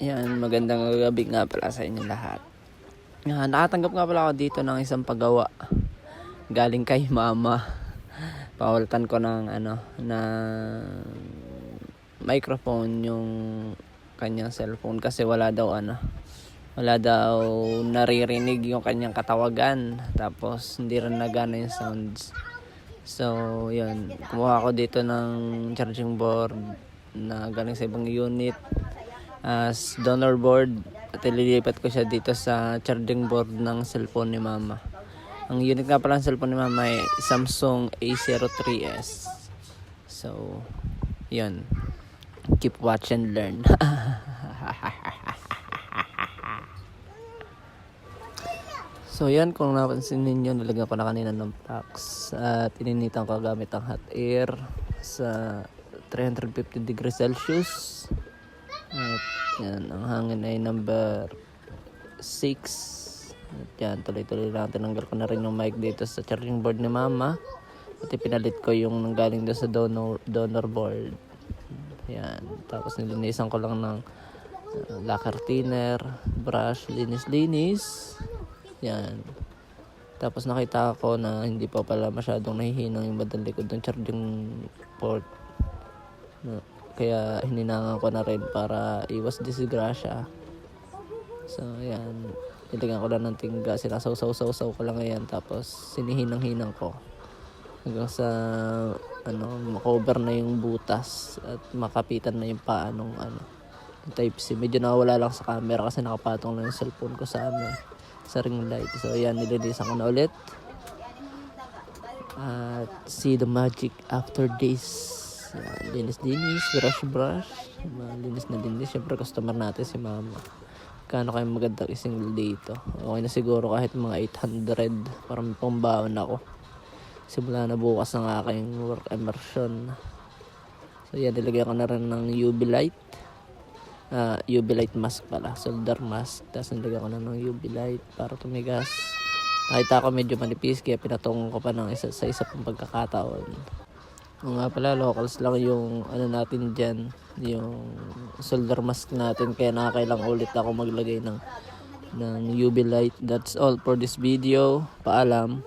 Yan, magandang gabi nga pala sa inyo lahat. Nakatanggap nga pala ako dito ng isang paggawa. Galing kay mama. Pawaltan ko ng microphone yung kanyang cellphone kasi wala daw naririnig yung kanyang katawagan. Tapos hindi rin nagana yung sounds. So, yun. Kumuha ko dito ng charging board na galing sa ibang unit as donor board at ililipat ko siya dito sa charging board ng cellphone ni mama. Ang unit nga pala ng cellphone ni mama ay Samsung A03s. So, yun. Keep watch and learn. So, yan. Kung napansin ninyo, nilagyan ko na kanina ng packs at ininitan ko gamit ang hot air sa 350 degrees Celsius. At yan, ang hangin ay number 6. At yan, tuloy-tuloy lang. Tinanggal ko na rin yung mic dito sa charging board ni mama. At ipinalit ko yung nanggaling doon sa donor board. Yan. Tapos nilinisan ko lang ng lacquer thinner, brush, linis-linis. Yan. Tapos nakita ko na hindi pa pala masyadong nahihinang yung bandang likod ng charging port. Kaya hininangan ko na rin para iwas disgrasya. So, ayan. Nilagyan ko lang ng tingga. Sinasaw-saw ko lang ayan. Tapos, sinihinang-hinang ko. Hanggang sa, makover na yung butas. At makapitan na yung paanong, yung Type-C. Medyo nawala lang sa camera kasi nakapatong lang yung cellphone ko sa, sa ring light. So, ayan. Nililisan ko na ulit. At see the magic after this. Linis, brush. Linis na linis. Siyempre customer natin si mama. Kano kayo magandang isingil dito? Okay na siguro kahit mga 800 para may pambaon ako. Simula na bukas ng aking work immersion. So yan, nilagyan ko na rin ng UV light. UV light mask pala. Solder mask. Tapos nilagyan ko na ng UV light para tumigas. Nakita ko medyo manipis kaya pinatungan ko pa ng isa pang pagkakataon. Nga pala, locals lang yung natin dyan, yung solder mask natin, kaya nakakailang ulit ako maglagay ng UV light. That's all for this video. Paalam.